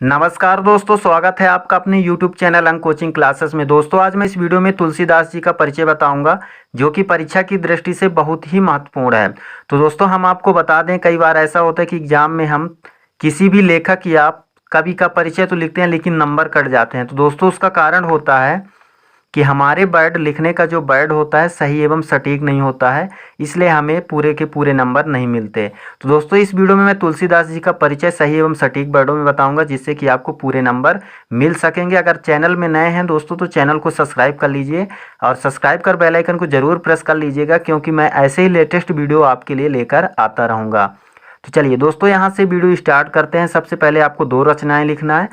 नमस्कार दोस्तों, स्वागत है आपका अपने YouTube चैनल अंक कोचिंग क्लासेस में। दोस्तों आज मैं इस वीडियो में तुलसीदास जी का परिचय बताऊंगा जो कि परीक्षा की दृष्टि से बहुत ही महत्वपूर्ण है। तो दोस्तों हम आपको बता दें, कई बार ऐसा होता है कि एग्जाम में हम किसी भी लेखक या कवि का परिचय तो लिखते हैं लेकिन नंबर कट जाते हैं। तो दोस्तों उसका कारण होता है कि हमारे वर्ड लिखने का जो वर्ड होता है सही एवं सटीक नहीं होता है, इसलिए हमें पूरे के पूरे नंबर नहीं मिलते। तो दोस्तों इस वीडियो में मैं तुलसीदास जी का परिचय सही एवं सटीक वर्डों में बताऊंगा जिससे कि आपको पूरे नंबर मिल सकेंगे। अगर चैनल में नए हैं दोस्तों तो चैनल को सब्सक्राइब कर लीजिए और सब्सक्राइब कर बेल आइकन को जरूर प्रेस कर लीजिएगा, क्योंकि मैं ऐसे ही लेटेस्ट वीडियो आपके लिए लेकर आता रहूँगा। तो चलिए दोस्तों यहाँ से वीडियो स्टार्ट करते हैं। सबसे पहले आपको 2 रचनाएं लिखना है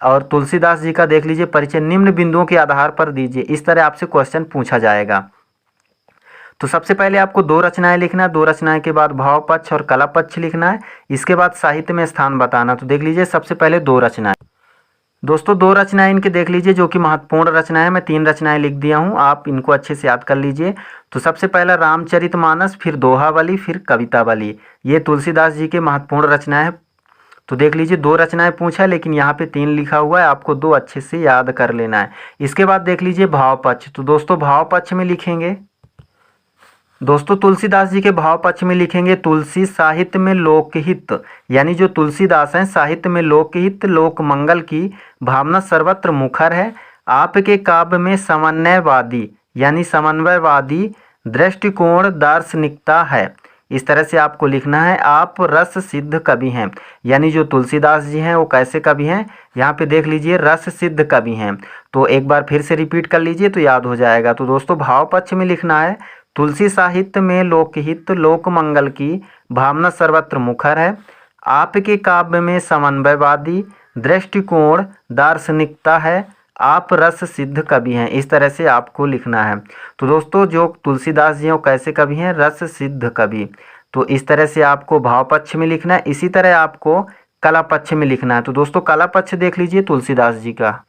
और तुलसीदास जी का देख लीजिए परिचय निम्न बिंदुओं के आधार पर दीजिए। इस तरह आपसे क्वेश्चन पूछा जाएगा। तो सबसे पहले आपको 2 रचनाएं लिखना है। 2 रचनाएं के बाद भाव पक्ष और कला पक्ष लिखना है। इसके बाद साहित्य में स्थान बताना। तो देख लीजिए सबसे पहले 2 रचनाएं। दोस्तों 2 रचनाएं इनके देख लीजिए जो कि महत्वपूर्ण रचनाएं हैं। मैं 3 रचनाएं लिख दिया हूं, आप इनको अच्छे से याद कर लीजिए। तो सबसे पहला रामचरितमानस, फिर दोहावली, फिर कवितावली। ये तुलसीदास जी के महत्वपूर्ण रचनाएं हैं। तो देख लीजिए 2 रचनाएं पूछा है लेकिन यहाँ पे 3 लिखा हुआ है, आपको 2 अच्छे से याद कर लेना है। इसके बाद देख लीजिए भाव पक्ष। तो दोस्तों भाव पक्ष में लिखेंगे, दोस्तों तुलसीदास जी के भाव पक्ष में लिखेंगे तुलसी साहित्य में लोकहित, यानी जो तुलसीदास हैं साहित्य में लोकहित लोक मंगल की भावना सर्वत्र मुखर है। आपके काव्य में समन्वयवादी यानी समन्वयवादी दृष्टिकोण दार्शनिकता है। इस तरह से आपको लिखना है। आप रस सिद्ध कवि हैं, यानी जो तुलसीदास जी हैं वो कैसे कवि हैं, यहाँ पे देख लीजिए रस सिद्ध कवि हैं। तो एक बार फिर से रिपीट कर लीजिए तो याद हो जाएगा। तो दोस्तों भाव पक्ष में लिखना है तुलसी साहित्य में लोकहित लोक मंगल की भावना सर्वत्र मुखर है। आपके काव्य में समन्वयवादी दृष्टिकोण दार्शनिकता है। आप रस सिद्ध कवि हैं। इस तरह से आपको लिखना है। तो दोस्तों जो तुलसीदास जी हैं वो कैसे कवि हैं, रस सिद्ध कवि। तो इस तरह से आपको भाव पक्ष में लिखना है। इसी तरह आपको कला पक्ष में लिखना है। तो दोस्तों कला पक्ष देख लीजिए तुलसीदास जी का।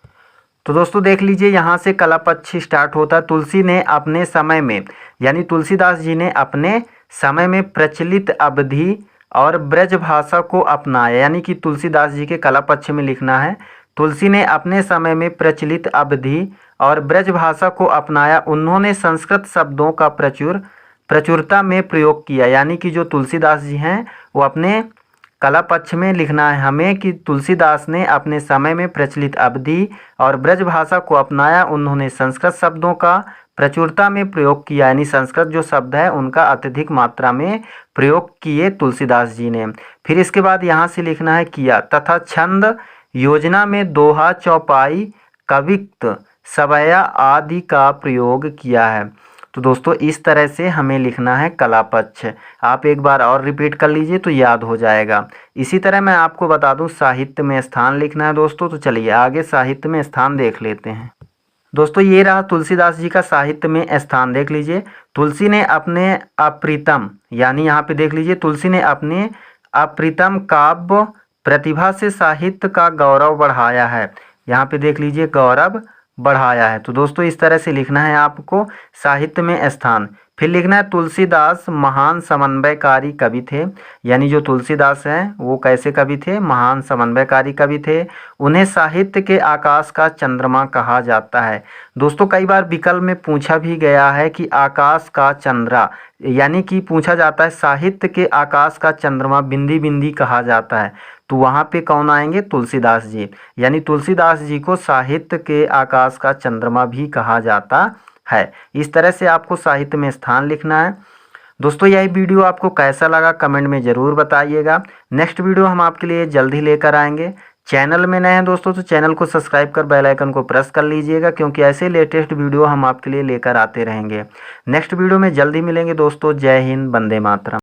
तो दोस्तों देख लीजिए यहाँ से कला पक्ष स्टार्ट होता है। तुलसी ने अपने समय में, यानी तुलसीदास जी ने अपने समय में प्रचलित अवधि और ब्रज भाषा को अपनाया, यानी कि तुलसीदास जी के कला पक्ष में लिखना है तुलसी ने अपने समय में प्रचलित अवधि और ब्रज भाषा को अपनाया। उन्होंने संस्कृत शब्दों का प्रचुरता में प्रयोग किया, यानी कि जो तुलसीदास जी हैं वो अपने कला पक्ष में लिखना है हमें कि तुलसीदास ने अपने समय में प्रचलित अवधि और ब्रज भाषा को अपनाया। उन्होंने संस्कृत शब्दों का प्रचुरता में प्रयोग किया, यानी संस्कृत जो शब्द है उनका अत्यधिक मात्रा में प्रयोग किए तुलसीदास जी ने। फिर इसके बाद यहाँ से लिखना है किया तथा छंद योजना में दोहा चौपाई कवित्त सवैया आदि का प्रयोग किया है। तो दोस्तों इस तरह से हमें लिखना है कला पक्ष। आप एक बार और रिपीट कर लीजिए तो याद हो जाएगा। इसी तरह मैं आपको बता दूं साहित्य में स्थान लिखना है दोस्तों। तो चलिए आगे साहित्य में स्थान देख लेते हैं। दोस्तों ये रहा तुलसीदास जी का साहित्य में स्थान। देख लीजिए तुलसी ने अपने अप्रीतम, यानी यहाँ पे देख लीजिए तुलसी ने अपने अप्रीतम काव्य प्रतिभा से साहित्य का गौरव बढ़ाया है। यहाँ पे देख लीजिए गौरव बढ़ाया है। तो दोस्तों इस तरह से लिखना है आपको साहित्य में स्थान। फिर लिखना है तुलसीदास महान समन्वयकारी कवि थे, यानी जो तुलसीदास हैं वो कैसे कवि थे, महान समन्वयकारी कवि थे। उन्हें साहित्य के आकाश का चंद्रमा कहा जाता है। दोस्तों कई बार विकल्प में पूछा भी गया है कि आकाश का चंद्रा, यानी कि पूछा जाता है साहित्य के आकाश का चंद्रमा बिंदी बिंदी कहा जाता है। तो वहाँ पे कौन आएंगे, तुलसीदास जी, यानी तुलसीदास जी को साहित्य के आकाश का चंद्रमा भी कहा जाता है। इस तरह से आपको साहित्य में स्थान लिखना है। दोस्तों यही वीडियो आपको कैसा लगा कमेंट में ज़रूर बताइएगा। नेक्स्ट वीडियो हम आपके लिए जल्द ही लेकर आएंगे। चैनल में नए हैं दोस्तों तो चैनल को सब्सक्राइब कर बेल आइकन को प्रेस कर लीजिएगा, क्योंकि ऐसे लेटेस्ट वीडियो हम आपके लिए लेकर आते रहेंगे। नेक्स्ट वीडियो में जल्द ही मिलेंगे दोस्तों। जय हिंद, वंदे मातरम।